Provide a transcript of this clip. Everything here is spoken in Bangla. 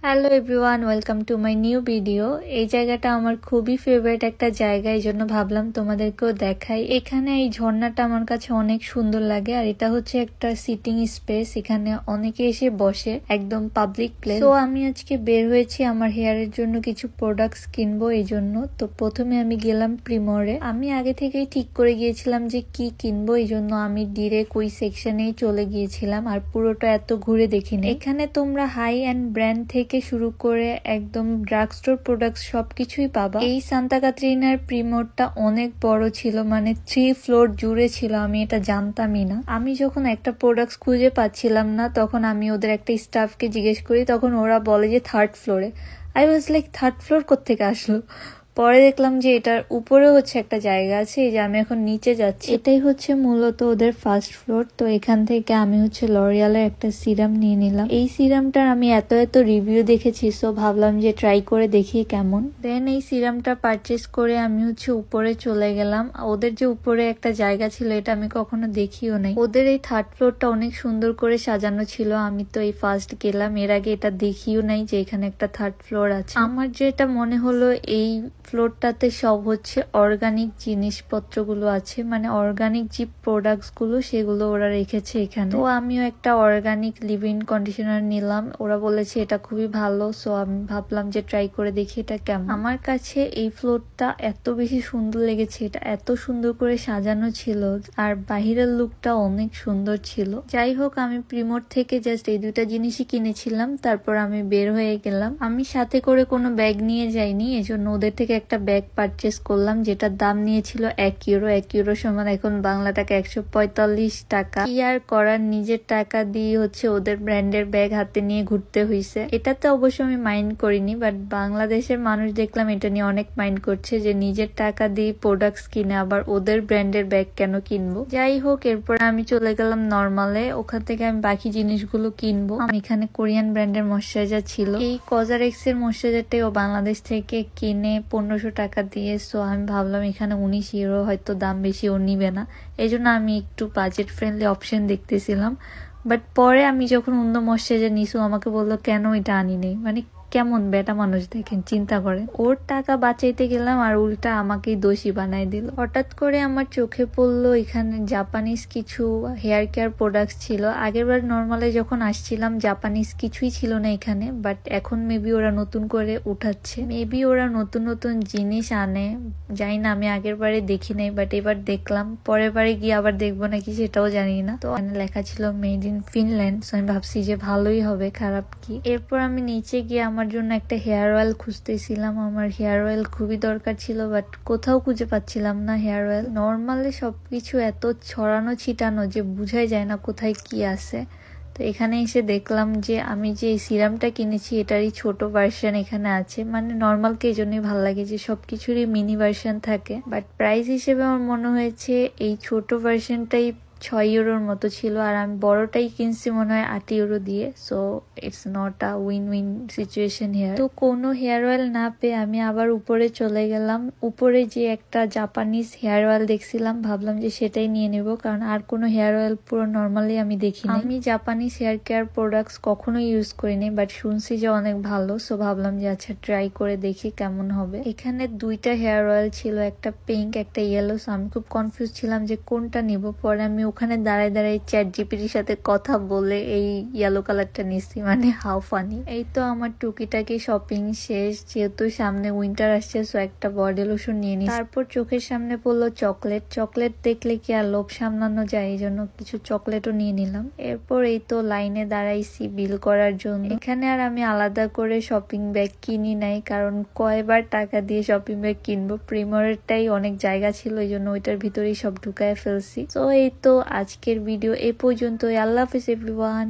Hello everyone, welcome to my new video. এই জায়গাটা আমার খুবই ফেভারিট একটা জায়গা, এই জন্য ভাবলাম তোমাদেরকেও দেখাই। এখানে এই ঝর্ণাটা আমার কাছে অনেক সুন্দর লাগে, আর এটা হচ্ছে একটা সিটিং স্পেস। এখানে অনেকে এসে বসে, একদম পাবলিক প্লেস। তো আমি আজকে বের হয়েছি আমার হেয়ারের জন্য কিছু প্রোডাক্টস কিনবো, এই জন্য। তো প্রথমে আমি গেলাম প্রিমোরে। আমি আগে থেকেই ঠিক করে গিয়েছিলাম যে কি কিনবো, এই জন্য আমি ডিরেক্ট ওই সেকশনেই চলে গিয়েছিলাম, আর পুরোটা এত ঘুরে দেখিনি। এখানে তোমরা হাই এন্ড ব্র্যান্ড থেকে শুরু করে একদম ড্রাগ স্টোর প্রোডাক্টস সবকিছুই পাবা। এই সান্তা কাতরিনার প্রিমোরটা অনেক বড় ছিল, মানে 3 ফ্লোর জুড়ে ছিল। আমি এটা জানতামই না। আমি যখন একটা প্রোডাক্টস খুঁজে পাচ্ছিলাম না, তখন আমি ওদের একটা স্টাফকে জিজ্ঞেস করি, তখন ওরা বলে যে 3rd ফ্লোরে। I was like 3rd floor কোত্থেকে আসলো? পরে দেখলাম যে এটার উপরে হচ্ছে একটা জায়গা আছে, এই যে আমি এখন নিচে যাচ্ছি, এটাই হচ্ছে মূলত ওদের 1st ফ্লোর। তো এখান থেকে আমি হচ্ছে লরিয়ালের একটা সিরাম নিয়ে নিলাম। এই সিরামটার আমি এত রিভিউ দেখেছি, সো ভাবলাম যে ট্রাই করে দেখি কেমন। দেন এই সিরামটা পারচেস করে আমি হচ্ছে উপরে চলে গেলাম। ওদের যে উপরে একটা জায়গা ছিল, এটা আমি কখনো দেখিও নাই। ওদের এই 3rd ফ্লোরটা অনেক সুন্দর করে সাজানো ছিল। আমি তো এই ফার্স্ট গেলাম, এর আগে এটা দেখিও নাই যে এখানে একটা 3rd ফ্লোর আছে। আমার যেটা মনে হলো, এই ফ্লোরটাতে সব হচ্ছে অর্গানিক জিনিসপত্রগুলো আছে, মানে অর্গানিক যে প্রোডাক্টস গুলো সেগুলো ওরা রেখেছে এখানে। তো আমিও একটা অর্গানিক লিভ-ইন কন্ডিশনার নিলাম। ওরা বলেছে এটা খুবই ভালো, সো আমি ভাবলাম যে ট্রাই করে দেখি এটা কেমন। আমার কাছে এই ফ্লোরটা এত বেশি সুন্দর লেগেছে, এটা এত সুন্দর করে সাজানো ছিল, আর বাহিরের লুকটা অনেক সুন্দর ছিল। যাই হোক, আমি প্রিমোর থেকে জাস্ট এই দুইটা জিনিসই কিনেছিলাম, তারপর আমি বের হয়ে গেলাম। আমি সাথে করে কোনো ব্যাগ নিয়ে যাইনি, এজন্য ওদের থেকে একটা ব্যাগ পারচেস করলাম, যেটার দাম নিয়েছিল 1 ইউরো। 1 ইউরো সমান এখন বাংলা টাকা 145 টাকা। কি আর করার, নিজের টাকা দিয়ে হচ্ছে ওদের ব্র্যান্ডের ব্যাগ হাতে নিয়ে ঘুরতে হয়েছে। এটাতে অবশ্য আমি মাইন্ড করিনি, বাট বাংলাদেশের মানুষ দেখলাম এটা নিয়ে অনেক মাইন্ড করছে, যে নিজের টাকা দিয়ে প্রোডাক্টস কিনে আবার ওদের ব্র্যান্ডের ব্যাগ কেন কিনবো। যাই হোক, এরপর আমি চলে গেলাম নর্মালে। ওখান থেকে আমি বাকি জিনিসগুলো কিনবো। এখানে কোরিয়ান ব্র্যান্ডের ময়শ্চারাইজার ছিল। এই কজারেক্স এর ময়শ্চারাইজারটাই ও বাংলাদেশ থেকে কিনে 1500 টাকা দিয়ে। সো আমি ভাবলাম এখানে 19 ইউরো, হয়তো দাম বেশি, ও নিবে না। এই জন্য আমি একটু বাজেট ফ্রেন্ডলি অপশন দেখতেছিলাম। বাট পরে আমি যখন অন্য ময়শ্চারাইজার নিছু, আমাকে বললো কেন এটা আনি নেই। মানে কেমন বেটা মানুষ দেখেন, চিন্তা করেন। ওর টাকা বাঁচাইতে গেলাম আর উল্টা আমাকেই দোষী বানাই দিল। হঠাৎ করে আমার চোখে পড়লো এখানে জাপানিজ কিছু হেয়ার কেয়ার প্রোডাক্টস ছিল। আগেরবার নর্মালে যখন আসছিলাম জাপানিজ কিছুই ছিল না এখানে, বাট এখন মেবি ওরা নতুন করে উঠাচ্ছে। মেবি ওরা নতুন নতুন জিনিস আনে, জানি না, আমি আগের বারে দেখি নাই, বাট এবার দেখলাম। পরের বারে গিয়ে আবার দেখবো নাকি সেটাও জানি না। তো এখানে লেখা ছিল মেড ইন ফিনল্যান্ড, সো আমি ভাবছি যে ভালোই হবে, খারাপ কি। এরপর আমি নিচে গিয়ে আমার জন্য একটা হেয়ার অয়েল খুঁজতেছিলাম। আমার হেয়ার অয়েল খুবই দরকার ছিল, বাট কোথাও খুঁজে পাচ্ছিলাম না হেয়ার অয়েল। নর্মালি সবকিছু এত ছড়ানো ছিটানো যে বুঝাই যায় না কোথায় কি আছে। তো এখানে এসে দেখলাম যে আমি যে সিরামটা কিনেছি এটারই ছোট ভার্সন এখানে আছে। মানে নর্মালকে এই জন্যই ভালো লাগে যে সবকিছুরই মিনি ভার্সন থাকে, বাট প্রাইস হিসেবে আমার মনে হয়েছে এই ছোট ভার্সনটাই 6 ইউরোর মতো ছিল, আর আমি বড়টাই কিনছি মনে হয় 8 ইউরো দিয়ে। So it's not a win win situation here. তো কোনো হেয়ার অয়েল না পেয়ে আমি আবার উপরে চলে গেলাম। উপরে যে একটা জাপানিজ হেয়ার অয়েল দেখছিলাম, ভাবলাম যে সেটাই নিয়ে নেব, কারণ আর কোনো হেয়ার অয়েল পুরো নর্মালি আমি দেখিনি। আমি জাপানিজ হেয়ার কেয়ার প্রোডাক্টস কখনো ইউজ করিনি, বাট শুনছি যে অনেক ভালো, সো ভাবলাম যে আচ্ছা ট্রাই করে দেখি কেমন হবে। এখানে দুইটা হেয়ার অয়েল ছিল, একটা পিঙ্ক একটা ইয়েলো। সো আমি খুব কনফিউজ ছিলাম যে কোনটা নিব। পরে আমি ওখানে দাঁড়ায় দাঁড়ায় চ্যাট জিপিটির সাথে কথা বলে এই ইয়েলো কালারটা নিচ্ছি। মানে হাউ ফানি। এই তো আমার টুকিটাকি শপিং শেষ। যেহেতু সামনে উইন্টার আসছে, সো একটা বডি লোশন নিয়ে নিই। তারপর চোখের সামনে পড়লো চকলেট। চকলেট দেখলে কি আর লোভ সামলানো যায়, এই জন্য কিছু চকলেটও নিয়ে নিলাম। এরপর এই তো লাইনে দাঁড়াইছি বিল করার জন্য। এখানে আর আমি আলাদা করে শপিং ব্যাগ কিনি নাই, কারণ কয়বার টাকা দিয়ে শপিং ব্যাগ কিনবো। প্রিমোরেরটাই অনেক জায়গা ছিল, এই জন্য ওইটার ভিতরেই সব ঢুকায় ফেলছি। তো এই তো আজকের ভিডিও এ পর্যন্ত। আল্লাহ হাফেজ এভরিওয়ান।